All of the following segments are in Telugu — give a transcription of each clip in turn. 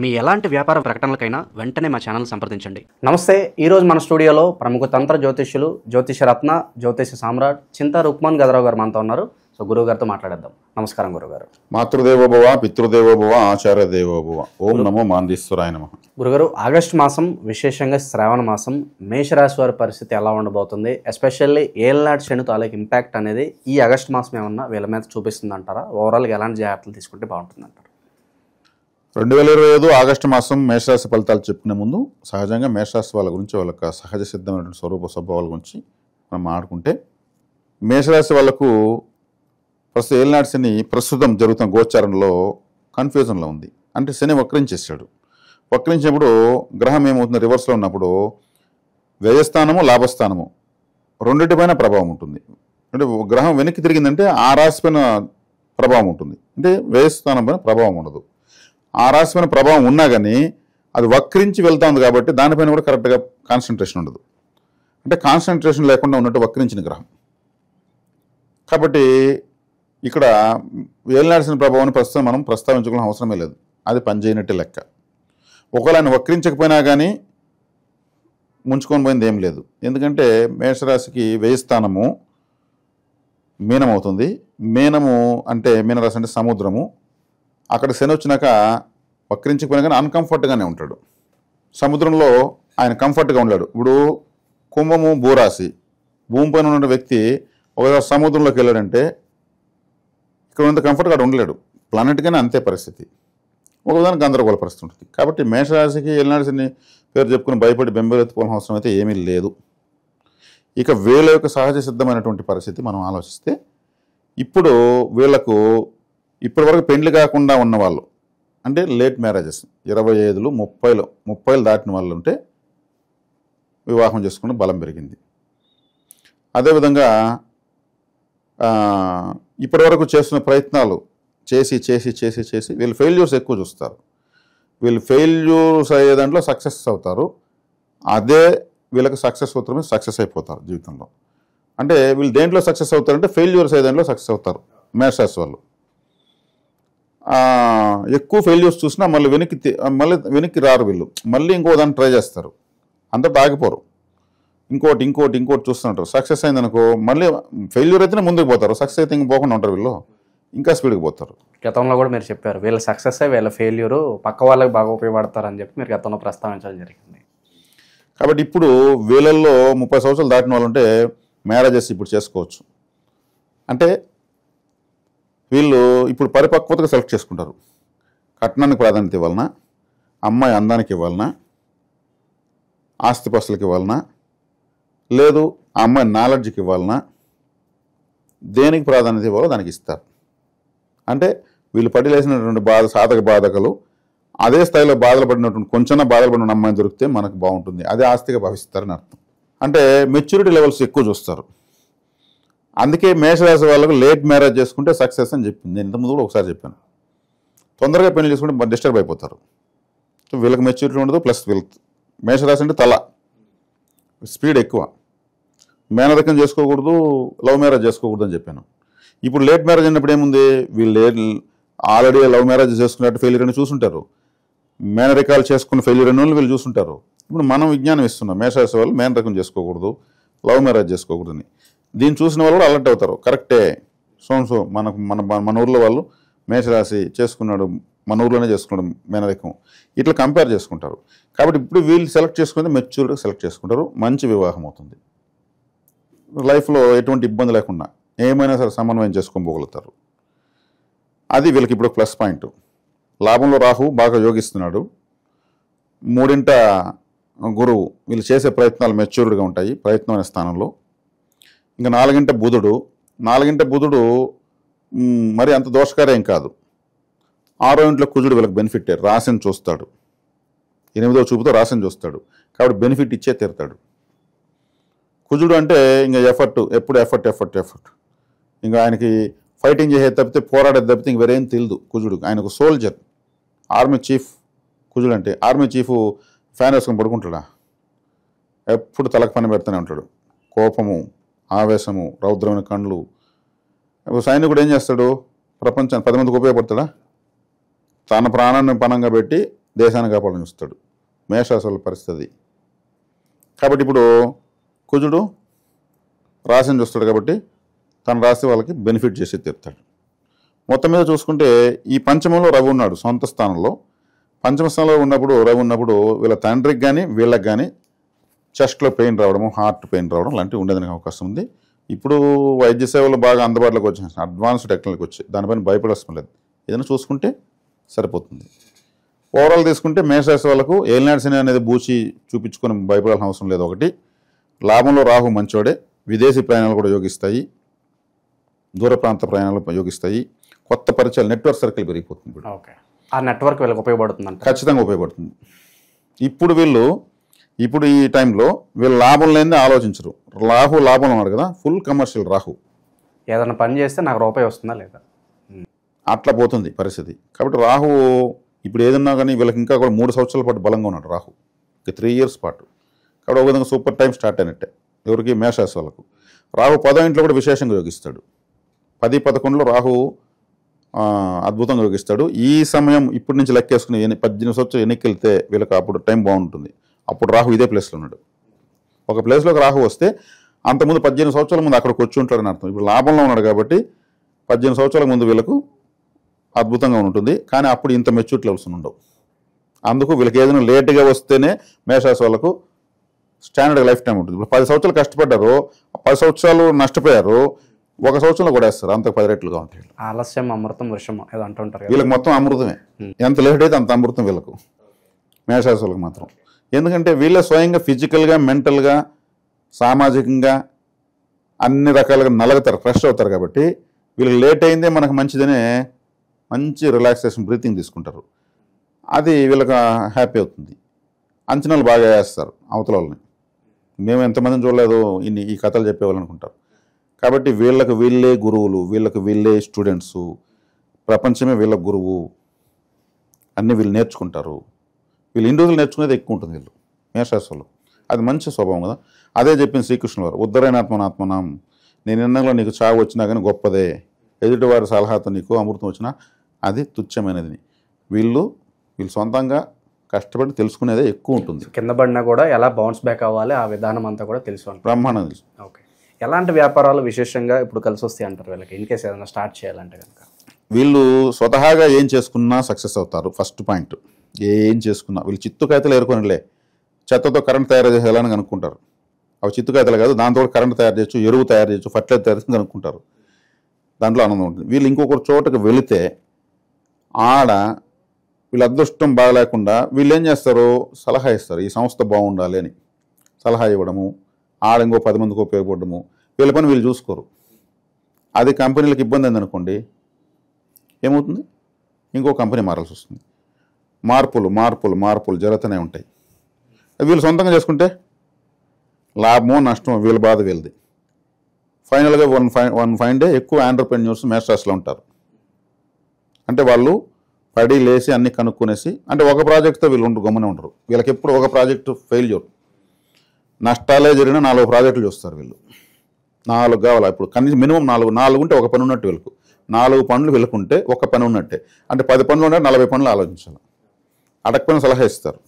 మీ ఎలాంటి వ్యాపార ప్రకటనలకైనా వెంటనే మా ఛానల్ సంప్రదించండి. నమస్తే. ఈరోజు మన స్టూడియోలో ప్రముఖ తంత్ర జ్యోతిష్యులు, జ్యోతిషరత్న, జ్యోతిష సామ్రాట్ చింతా రుక్మాన్ గదరావు గారు మనతో ఉన్నారు. సో గురువు గారితో మాట్లాడేద్దాం. నమస్కారం గురుగారు. మాతృదేవోభవ, పితృదేవోభవ, ఆచార్య దేవోభవ. ఓం నమో మాందీశ్వరాయ నమః. గురుగారు, ఆగస్టు మాసం, విశేషంగా శ్రావణ మాసం, మేషరాశి వారి పరిస్థితి ఎలా ఉండబోతుంది? ఎస్పెషల్లీ ఏళ్ళనాటి శని తాలూకు ఇంపాక్ట్ అనేది ఈ ఆగస్టు మాసం ఏమన్నా వీళ్ళ మీద చూపిస్తుంది అంటారా? ఓవరాల్గా ఎలాంటి జాగ్రత్తలు తీసుకుంటే బాగుంటుంది అంటారు? 2025 ఆగస్టు మాసం మేషరాశి ఫలితాలు చెప్పుకునే ముందు సహజంగా మేషరాశి వాళ్ళ గురించి, వాళ్ళ సహజ సిద్ధమైనటువంటి స్వభావాల గురించి మనం మాట్లాడుకుంటే, మేషరాశి వాళ్ళకు ప్రస్తుతం ఏళ్ళనాటి శని ప్రస్తుతం జరుగుతున్న గోచారంలో కన్ఫ్యూజన్లో ఉంది. అంటే శని వక్రించేసాడు. వక్రించినప్పుడు గ్రహం ఏమవుతుంది, రివర్స్లో ఉన్నప్పుడు వ్యయస్థానము, లాభస్థానము రెండింటిపైన ప్రభావం ఉంటుంది. అంటే గ్రహం వెనక్కి తిరిగిందంటే ఆ రాశి పైన ప్రభావం ఉంటుంది, అంటే వ్యయస్థానం పైన ప్రభావం ఉండదు. ఆ రాశి పైన ప్రభావం ఉన్నా కానీ అది వక్రించి వెళ్తా ఉంది కాబట్టి దానిపైన కూడా కరెక్ట్గా కాన్సన్ట్రేషన్ ఉండదు. అంటే కాన్సన్ట్రేషన్ లేకుండా ఉన్నట్టు వక్రించిన గ్రహం కాబట్టి ఇక్కడ ఏళ్ళనాడిసిన ప్రభావాన్ని ప్రస్తుతం మనం ప్రస్తావించుకోవడం అవసరమే లేదు. అది పనిచేయనట్టే లెక్క. ఒకవేళ ఆయన వక్రించకపోయినా కానీ ముంచుకొని పోయింది ఏం లేదు. ఎందుకంటే మేషరాశికి వ్యయస్థానము మీనం అవుతుంది. మీనము అంటే మీనరాశి అంటే సముద్రము. అక్కడ శని వచ్చినాక వక్రించకపోయినా కానీ అన్కంఫర్ట్గానే ఉంటాడు. సముద్రంలో ఆయన కంఫర్ట్గా ఉన్నాడు. ఇప్పుడు కుంభము భూరాశి, భూమి పైన ఉన్న వ్యక్తి ఒకసారి సముద్రంలోకి వెళ్ళాడంటే ఇక్కడ ఉన్నంత కంఫర్ట్గా అక్కడ ఉండలేడు. ప్లానెట్గానే అంతే పరిస్థితి. ఒకదానికి గందరగోళ పరిస్థితి ఉంటుంది. కాబట్టి మేషరాశికి ఏళ్ళనాడిని పేరు చెప్పుకుని భయపడి బెంబేలెత్తుకోవాల్సిన అవసరం అయితే ఏమీ లేదు. ఇక వీళ్ళ యొక్క సహజ సిద్ధమైనటువంటి పరిస్థితి మనం ఆలోచిస్తే, ఇప్పుడు వీళ్లకు ఇప్పటి వరకు పెండ్లి కాకుండా ఉన్నవాళ్ళు, అంటే లేట్ మ్యారేజెస్ 25, 30 దాటిన వాళ్ళు ఉంటే వివాహం చేసుకుని బలం పెరిగింది. అదేవిధంగా ఇప్పటి వరకు చేస్తున్న ప్రయత్నాలు చేసి వీళ్ళు ఫెయిల్యూర్స్ ఎక్కువ చూస్తారు. వీళ్ళు ఫెయిల్యూర్స్ అయ్యే దాంట్లో సక్సెస్ అవుతారు. అదే వీళ్ళకి సక్సెస్ అవుతారు, సక్సెస్ అయిపోతారు జీవితంలో. అంటే వీళ్ళు దేంట్లో సక్సెస్ అవుతారంటే ఫెయిల్యూర్స్ అయ్యే దాంట్లో సక్సెస్ అవుతారు మేషరాశి వాళ్ళు. ఎక్కువ ఫెయిల్యూర్స్ చూసినా మళ్ళీ వెనక్కి రారు. వీళ్ళు మళ్ళీ ఇంకో దాన్ని ట్రై చేస్తారు. అంతటా ఆగిపోరు. ఇంకోటి చూస్తుంటారు. సక్సెస్ అయిందనుకో మళ్ళీ ఫెయిల్యూర్ అయితేనే ముందుకు పోతారు. సక్సెస్ అయితే ఇంక పోకుండా ఉంటారు. వీళ్ళు ఇంకా స్పీడ్కి పోతారు. గతంలో కూడా మీరు చెప్పారు వీళ్ళ సక్సెస్ వీళ్ళ ఫెయిల్యూరు పక్క వాళ్ళకి బాగా ఉపయోగపడతారని చెప్పి మీరు గతంలో ప్రస్తావించడం జరిగింది. కాబట్టి ఇప్పుడు వీళ్ళల్లో 30 సంవత్సరాలు దాటిన వాళ్ళు ఉంటే మ్యారేజెస్ ఇప్పుడు చేసుకోవచ్చు. అంటే వీళ్ళు ఇప్పుడు పరిపక్వతగా సెలెక్ట్ చేసుకుంటారు. కట్నానికి ప్రాధాన్యత ఇవ్వాలన్నా, అమ్మాయి అందానికి ఇవ్వాలన్నా, ఆస్తిపాస్తులకి ఇవ్వాలన్నా, లేదు ఆ అమ్మాయి నాలెడ్జ్కి ఇవ్వాలన్నా, దేనికి ప్రాధాన్యత ఇవ్వాలో దానికి ఇస్తారు. అంటే వీళ్ళు పడిలేసినటువంటి సాధక బాధకలు అదే స్థాయిలో బాధలు పడినటువంటి కొంచెం బాధలు పడిన అమ్మాయిని దొరికితే మనకు బాగుంటుంది, అదే ఆస్తిగా భావిస్తారని అర్థం. అంటే మెచ్యూరిటీ లెవెల్స్ ఎక్కువ చూస్తారు. అందుకే మేషరాశి వాళ్ళకు లేట్ మ్యారేజ్ చేసుకుంటే సక్సెస్ అని చెప్పింది. నేను ఇంతకుముందు కూడా ఒకసారి చెప్పాను. తొందరగా పెళ్లి చేసుకుంటే డిస్టర్బ్ అయిపోతారు. వీళ్ళకి మెచ్యూరిటీ ఉండదు, ప్లస్ వీళ్ళకి మేషరాశి అంటే తల స్పీడ్ ఎక్కువ. మేనరకం చేసుకోకూడదు, లవ్ మ్యారేజ్ చేసుకోకూడదు అని చెప్పాను. ఇప్పుడు లేట్ మ్యారేజ్ అయినప్పుడు ఏముంది, వీళ్ళు ఆల్రెడీ లవ్ మ్యారేజ్ చేసుకున్నట్టు ఫెయిల్యూర్ అని చూసుంటారు. మేనరికాలు చేసుకున్న ఫెయిల్యూర్ అని వీళ్ళు చూసుంటారు. ఇప్పుడు మనం విజ్ఞానం ఇస్తున్నాం, మేషరాశి వాళ్ళు మేనరకం చేసుకోకూడదు, లవ్ మ్యారేజ్ చేసుకోకూడదని. దీన్ని చూసిన వాళ్ళు కూడా అలర్ట్ అవుతారు. కరెక్టే, సో మన ఊర్లో వాళ్ళు మేషరాశి చేసుకున్నాడు, మన ఊర్లోనే చేసుకున్నాడు మేనరికం, ఇట్లా కంపేర్ చేసుకుంటారు. కాబట్టి ఇప్పుడు వీళ్ళు సెలెక్ట్ చేసుకుంటే మెచ్యూర్గా సెలెక్ట్ చేసుకుంటారు. మంచి వివాహం అవుతుంది. లైఫ్లో ఎటువంటి ఇబ్బంది లేకుండా ఏమైనా సరే సమన్వయం చేసుకోగలుగుతారు. అది వీళ్ళకి ఇప్పుడు ప్లస్ పాయింట్. లాభంలో రాహు బాగా యోగిస్తున్నాడు. 3వ గురువు. వీళ్ళు చేసే ప్రయత్నాలు మెచ్యూర్డ్గా ఉంటాయి ప్రయత్నం అనే స్థానంలో. ఇంకా 4వ బుధుడు మరి అంత దోషకారేం కాదు. 6వ ఇంట్లో కుజుడు వీళ్ళకి బెనిఫిట్. రాశిని చూస్తాడు. 8వ చూపుతో రాశిని చూస్తాడు. కాబట్టి బెనిఫిట్ ఇచ్చే తీరుతాడు. కుజుడు అంటే ఇంకా ఎప్పుడు ఎఫర్ట్. ఇంకా ఆయనకి ఫైటింగ్ చేసే తప్పితే, పోరాడేది తప్పితే ఇంక వేరేం తెలియదు కుజుడు. ఆయనకు సోల్జర్, ఆర్మీ చీఫ్. కుజుడు అంటే ఆర్మీ చీఫ్ ఫ్యాన్ వేసుకొని పడుకుంటాడా? ఎప్పుడు తలకు పని పెడుతూనే ఉంటాడు. కోపము, ఆవేశము, రౌద్రమైన కండ్లు. సైనికుడు ఏం చేస్తాడు? ప్రపంచాన్ని 10 మందికి ఉపయోగపడతాడా? తన ప్రాణాన్ని పణంగా పెట్టి దేశాన్ని కాపాడని చూస్తాడు. మేషరాశి వాళ్ళ పరిస్థితి. కాబట్టి ఇప్పుడు కుజుడు రాశిని చూస్తాడు కాబట్టి తన రాశి వాళ్ళకి బెనిఫిట్ చేసి తీరుతాడు. మొత్తం మీద చూసుకుంటే ఈ పంచమంలో రవి ఉన్నాడు సొంత స్థానంలో. పంచమ స్థానంలో ఉన్నప్పుడు రవి ఉన్నప్పుడు వీళ్ళ తండ్రికి కానీ వీళ్ళకి కానీ చెస్ట్లో పెయిన్ రావడము, హార్ట్ పెయిన్ రావడం లాంటివి ఉండేదానికి అవకాశం ఉంది. ఇప్పుడు వైద్య సేవలు బాగా అందుబాటులోకి వచ్చేసి అడ్వాన్స్డ్ టెక్నాలజీ వచ్చి దానిపైన భయపడాల్సిన లేదు. ఏదైనా చూసుకుంటే సరిపోతుంది. ఓవరాల్ తీసుకుంటే మేషరాశి వాళ్ళకు ఏలినాటి శని అనేది బూచి చూపించుకొని భయపడాల్సిన అవసరం లేదు. ఒకటి, లాభంలో రాహు మంచోడే, విదేశీ ప్రయాణాలు కూడా యోగిస్తాయి, దూర ప్రాంత ప్రయాణాలు యోగిస్తాయి, కొత్త పరిచయాలు, నెట్వర్క్ సర్కిల్ పెరిగిపోతుంది. ఇప్పుడు ఓకే, ఆ నెట్వర్క్ వీళ్ళకి ఉపయోగపడుతుంది అంటే ఖచ్చితంగా ఉపయోగపడుతుంది. ఇప్పుడు ఈ టైంలో వీళ్ళు లాభం లేనిదే ఆలోచించరు. రాహు లాభంలో ఉన్నాడు కదా, ఫుల్ కమర్షియల్ రాహు. ఏదైనా పని చేస్తే నాకు రూపాయి వస్తుందా లేదా అట్లా పోతుంది పరిస్థితి. కాబట్టి రాహు ఇప్పుడు ఏదన్నా కానీ వీళ్ళకి ఇంకా కూడా 3 సంవత్సరాల పాటు బలంగా ఉన్నాడు రాహు, 3 years పాటు. కాబట్టి ఒక విధంగా సూపర్ టైం స్టార్ట్ అయినట్టే ఎవరికి, మేషరాశి వాళ్ళకు. రాహు 10వ ఇంట్లో కూడా విశేషంగా యోగిస్తాడు. 10, 11లో రాహు అద్భుతంగా యోగిస్తాడు. ఈ సమయం ఇప్పటి నుంచి లెక్కేసుకుని 18 సంవత్సరాలు ఎన్నికెళ్తే వీళ్ళకి అప్పుడు టైం బాగుంటుంది. అప్పుడు రాహు ఇదే ప్లేస్లో ఉన్నాడు. ఒక ప్లేస్లోకి రాహు వస్తే అంతకుముందు 18 సంవత్సరాల ముందు అక్కడికి వచ్చి ఉంటాడని అర్థం. ఇప్పుడు లాభంలో ఉన్నాడు కాబట్టి 18 సంవత్సరాల ముందు వీళ్ళకు అద్భుతంగా ఉంటుంది. కానీ అప్పుడు ఇంత మెచ్యూరిటీ లెవెల్స్ ఉండవు. అందుకు వీళ్ళకి ఏదైనా లేట్గా వస్తేనే మేషరాశి వాళ్ళకు స్టాండర్డ్ లైఫ్ టైం ఉంటుంది. ఇప్పుడు 10 సంవత్సరాలు కష్టపడ్డారు, 10 సంవత్సరాలు నష్టపోయారు, 1 సంవత్సరంలో కూడా వేస్తారు. అంత 10 రెట్లుగా ఉంటాయి. ఆలస్యం అమృతం వృషం ఏదో అంటుంటారు కదా. వీళ్ళకి మొత్తం అమృతమే. ఎంత లేట్ అయితే అంత అమృతం వీళ్ళకు, మేషరాశి వాళ్ళకి మాత్రం. ఎందుకంటే వీళ్ళే స్వయంగా ఫిజికల్గా, మెంటల్గా, సామాజికంగా అన్ని రకాలుగా నలగతారు, ఫ్రెష్ అవుతారు. కాబట్టి వీళ్ళకి లేట్ అయిందే మనకు మంచిదనే మంచి రిలాక్సేషన్ బ్రీతింగ్ తీసుకుంటారు. అది వీళ్ళకి హ్యాపీ అవుతుంది. అంచనాలు బాగా వేస్తారు అవతల వాళ్ళని. మేము ఎంతమందిని చూడలేదు ఈ కథలు చెప్పేవాళ్ళు అనుకుంటారు. కాబట్టి వీళ్ళకి వీళ్ళే గురువులు, వీళ్ళకి వీళ్ళే స్టూడెంట్సు, ప్రపంచమే వీళ్ళ గురువు, అన్నీ వీళ్ళు నేర్చుకుంటారు. వీళ్ళు ఇన్ని రోజులు నేర్చుకునేది ఎక్కువ ఉంటుంది వీళ్ళు మేషరాశి వాళ్ళు. అది మంచి స్వభావం కదా. అదే చెప్పింది శ్రీకృష్ణుల వారు, ఉద్ధరైనాత్మనాత్మనం, నేను ఎన్నలో నీకు చావు వచ్చినా కానీ గొప్పదే, ఎదుటివారి సలహాతో నీకు అమృతం వచ్చినా అది తుచ్చమైనది. వీళ్ళు సొంతంగా కష్టపడి తెలుసుకునేదే ఎక్కువ ఉంటుంది. కింద పడినా కూడా ఎలా బౌన్స్ బ్యాక్ అవ్వాలి ఆ విధానం అంతా కూడా తెలుసు. బ్రహ్మాండం తెలుసు. ఓకే, ఎలాంటి వ్యాపారాలు విశేషంగా ఇప్పుడు కలిసి వస్తాయి అంటారు వీళ్ళకి, ఇన్ కేసు ఏదైనా స్టార్ట్ చేయాలంటే కనుక? వీళ్ళు స్వతహాగా ఏం చేసుకున్నా సక్సెస్ అవుతారు. ఫస్ట్ పాయింట్, ఏం చేసుకున్నా వీళ్ళు చిత్తుకాయతలు ఏరుకోనిలే, చెత్తతో కరెంట్ తయారు చేసేయాలని కనుక్కుంటారు. అవి చిత్తుకాయతలు కాదు, దాంతో కరెంట్ తయారు చేయొచ్చు, ఎరువు తయారు చేయొచ్చు, ఫర్టిలైజర్ తయారు చేసి కనుక్కుంటారు. దాంట్లో ఆనందం ఉంటుంది. వీళ్ళు ఇంకొకరి చోటకి వెళితే ఆడ వీళ్ళ అదృష్టం బాగలేకుండా వీళ్ళు ఏం చేస్తారు, సలహా ఇస్తారు, ఈ సంస్థ బాగుండాలి అని సలహా ఇవ్వడము, ఆడ ఇంకో 10 మందికి ఉపయోగపడము. వీళ్ళ పని వీళ్ళు చూసుకోరు. అది కంపెనీలకు ఇబ్బంది అయింది అనుకోండి, ఏమవుతుంది, ఇంకో కంపెనీ మారాల్సి వస్తుంది. మార్పులు జరుగుతూనే ఉంటాయి. వీళ్ళు సొంతంగా చేసుకుంటే లాభమో నష్టమో వీళ్ళ బాధ వీళ్ళది. ఫైనల్గా వన్ ఫైన్ డే ఎక్కువ ఆంటర్‌ప్రెన్యూర్స్ మేషరాశిలో ఉంటారు. అంటే వాళ్ళు పడి లేసి అన్ని కనుక్కునేసి, అంటే ఒక ప్రాజెక్ట్తో వీళ్ళు గమ్మునే ఉండరు. వీళ్ళకి ఎప్పుడు ఒక ప్రాజెక్టు ఫెయిల్యూర్, నష్టాలే జరిగిన 4 ప్రాజెక్టులు చూస్తారు వీళ్ళు. 4 కావాలి. ఇప్పుడు కనీసం మినిమం 4 ఉంటే ఒక పని ఉన్నట్టు వీళ్ళకు. 4 పనులు వీళ్ళకుంటే ఒక పని ఉన్నట్టే. అంటే 10 పనులు ఉంటే 40 పనులు ఆలోచించాలి. అడగకపోయిన సలహా ఇస్తారు,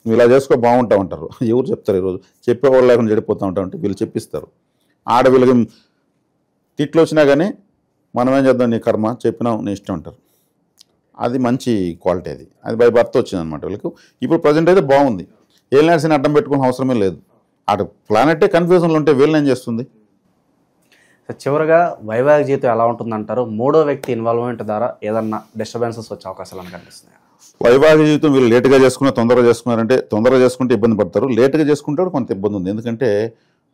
నువ్వు ఇలా చేసుకో బాగుంటావు అంటారు. ఎవరు చెప్తారు ఈరోజు, చెప్పేవాళ్ళు లేకుండా చెడిపోతూ ఉంటామంటే వీళ్ళు చెప్పిస్తారు. ఆడ వీళ్ళకి తిట్లు వచ్చినా కానీ మనం ఏం చేద్దాం, నీ కర్మ, చెప్పినావు నీ ఇష్టం అంటారు. అది మంచి క్వాలిటీ. అది బై బర్త్ వచ్చిందనమాట వీళ్ళకు. ఇప్పుడు ప్రజెంట్ అయితే బాగుంది. ఏలినాడ్స్ని అడ్డం పెట్టుకునే అవసరమే లేదు. అటు ప్లానెటే కన్ఫ్యూజన్లో ఉంటే వీళ్ళని ఏం చేస్తుంది. చివరిగా వైవాహిక జీవితం ఎలా ఉంటుందంటారు? 3వ వ్యక్తి ఇన్వాల్వ్మెంట్ ద్వారా ఏదన్నా డిస్టర్బెన్సెస్ వచ్చే అవకాశాలు కనిపిస్తున్నాయి. వైవాహిక జీవితం వీళ్ళు లేటుగా చేసుకున్నా, తొందరగా చేసుకున్నారంటే, తొందరగా చేసుకుంటే ఇబ్బంది పడతారు, లేటుగా చేసుకుంటే కొంత ఇబ్బంది ఉంది. ఎందుకంటే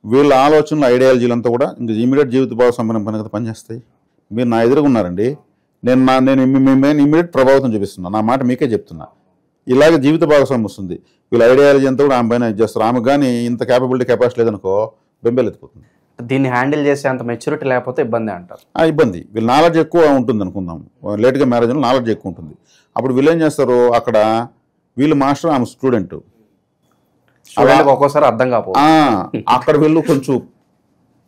వీళ్ళ ఆలోచనలు, ఐడియాలజీలంతా కూడా ఇంకా ఇమీడియట్ జీవిత భాగస్వామ్యం పని కదా పనిచేస్తాయి. మీరు నా ఎదురుగా ఉన్నారండి, నేను ఇమీడియట్ ప్రభావితం చూపిస్తున్నా, నా మాట మీకే చెప్తున్నా. ఇలాగే జీవిత భాగస్వామ్యం వస్తుంది. వీళ్ళ ఐడియాలజీ అంతా కూడా ఆమె పైన చేస్తారు. ఆమె కానీ ఇంత కెపాసిటీ లేదనుకో బెంబేలెత్తిపోతుంది. దీన్ని హ్యాండిల్ చేసే అంత మెచ్యూరిటీ లేకపోతే ఇబ్బంది అంటారు. ఇబ్బంది. వీళ్ళ నాలెడ్జ్ ఎక్కువ ఉంటుంది అనుకుందాం, లేట్గా మ్యారేజ్లో నాలెడ్జ్ ఎక్కువ ఉంటుంది. అప్పుడు వీళ్ళు ఏం చేస్తారు, అక్కడ వీళ్ళు మాస్టర్, ఆమె స్టూడెంట్, ఒక్కోసారి అర్థం కాకపో అక్కడ వీళ్ళు కొంచెం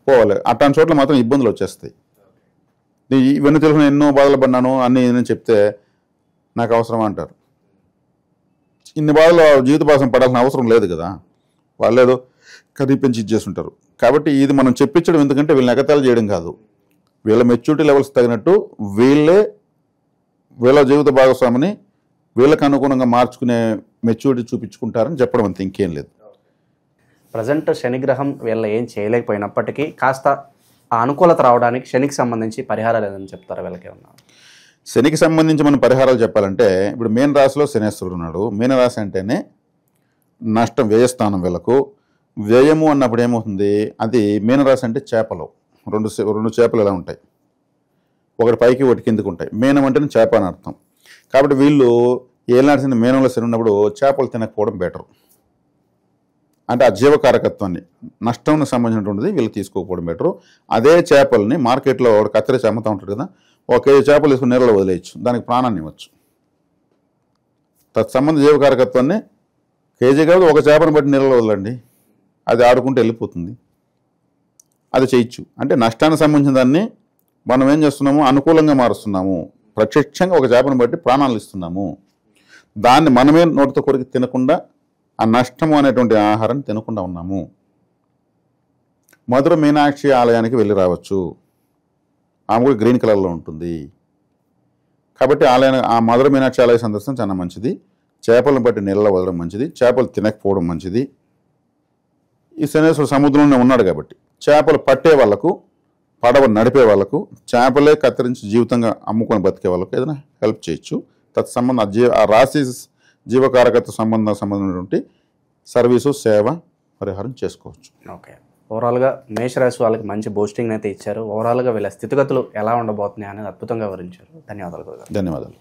పోవాలి. అట్లాంటి చోట్ల మాత్రం ఇబ్బందులు వచ్చేస్తాయి. ఇవన్నీ తెలుసుకుని ఎన్నో బాధలు పడినాను అన్నీ నేను చెప్తే నాకు అవసరం అంటారు. ఇన్ని బాధలు జీవిత భాగం పడాల్సిన అవసరం లేదు కదా, వాళ్ళు ఏదో కర్రీ పెంచి ఇచ్చేస్తుంటారు. కాబట్టి ఇది మనం చెప్పించడం ఎందుకంటే వీళ్ళని ఎగతాళి చేయడం కాదు, వీళ్ళ మెచ్యూరిటీ లెవెల్స్ తగినట్టు వీళ్ళ జీవిత భాగస్వామిని వీళ్ళకి అనుగుణంగా మార్చుకునే మెచ్యూరిటీ చూపించుకుంటారని చెప్పడం అంతే, ఇంకేం లేదు. ప్రజెంట్ శనిగ్రహం వీళ్ళ ఏం చేయలేకపోయినప్పటికీ కాస్త ఆ అనుకూలత రావడానికి శనికి సంబంధించి పరిహారాలు ఏదని చెప్తారా వీళ్ళకి ఏమన్నా? శనికి సంబంధించి మనం పరిహారాలు చెప్పాలంటే ఇప్పుడు మీన రాశిలో శనేశ్వరుడు ఉన్నాడు. మీనరాశి అంటేనే నష్టం, వ్యయస్థానం. వీళ్ళకు వ్యయము అన్నప్పుడు ఏమవుతుంది, అది మీనరాశి అంటే చేపలు, రెండు చేపలు ఇలా ఉంటాయి, ఒకటి పైకి ఒకటి కిందకు ఉంటాయి. మీనం అంటేనే చేప అని అర్థం. కాబట్టి వీళ్ళు ఏలినాటి మీనంలో శని ఉన్నప్పుడు చేపలు తినకపోవడం బెటర్. అంటే ఆ జీవకారకత్వాన్ని, నష్టంకి సంబంధించినటువంటిది వీళ్ళు తీసుకోకపోవడం బెటరు. అదే చేపల్ని మార్కెట్లో ఒక కత్తిరించి అమ్ముతూ ఉంటాడు కదా, 1 కేజీ చేపలు తీసుకుని నీళ్ళలో వదిలేయచ్చు, దానికి ప్రాణాన్ని ఇవ్వచ్చు. తత్సంబంధ జీవకారకత్వాన్ని కేజీ కాదు, ఒక చేపను బట్టి నీళ్ళలో వదలండి, అది ఆడుకుంటూ వెళ్ళిపోతుంది, అది చేయొచ్చు. అంటే నష్టానికి సంబంధించిన దాన్ని మనం ఏం చేస్తున్నాము, అనుకూలంగా మారుస్తున్నాము. ప్రత్యక్షంగా ఒక చేపను బట్టి ప్రాణాలు ఇస్తున్నాము. దాన్ని మనమే నోటితో కొరికి తినకుండా ఆ నష్టము అనేటువంటి ఆహారం తినకుండా ఉన్నాము. మధుర మీనాక్షి ఆలయానికి వెళ్ళి రావచ్చు, ఆమె కూడా గ్రీన్ కలర్లో ఉంటుంది. కాబట్టి ఆ మధుర మీనాక్షి ఆలయ సందర్శనం చాలా మంచిది. చేపలను బట్టి నీళ్ళలో వదలడం మంచిది, చేపలు తినకపోవడం మంచిది. ఈ శనేశ్వరుడు సముద్రంలో ఉన్నాడు కాబట్టి చేపలు పట్టే వాళ్ళకు, పడవ నడిపే వాళ్ళకు, చేపలే కత్తిరించి జీవితంగా అమ్ముకొని బతికే వాళ్ళకు ఏదైనా హెల్ప్ చేయొచ్చు. తత్సంబంధం ఆ రాశి జీవకారకత్వ సంబంధించినటువంటి సర్వీసు, సేవ, పరిహారం చేసుకోవచ్చు. ఓకే, ఓవరాల్గా మేషరాశి వాళ్ళకి మంచి బూస్టింగ్ అయితే ఇచ్చారు. ఓవరాల్గా వీళ్ళ స్థితిగతులు ఎలా ఉండబోతున్నాయి అనేది అద్భుతంగా వివరించారు. ధన్యవాదాలు. ధన్యవాదాలు.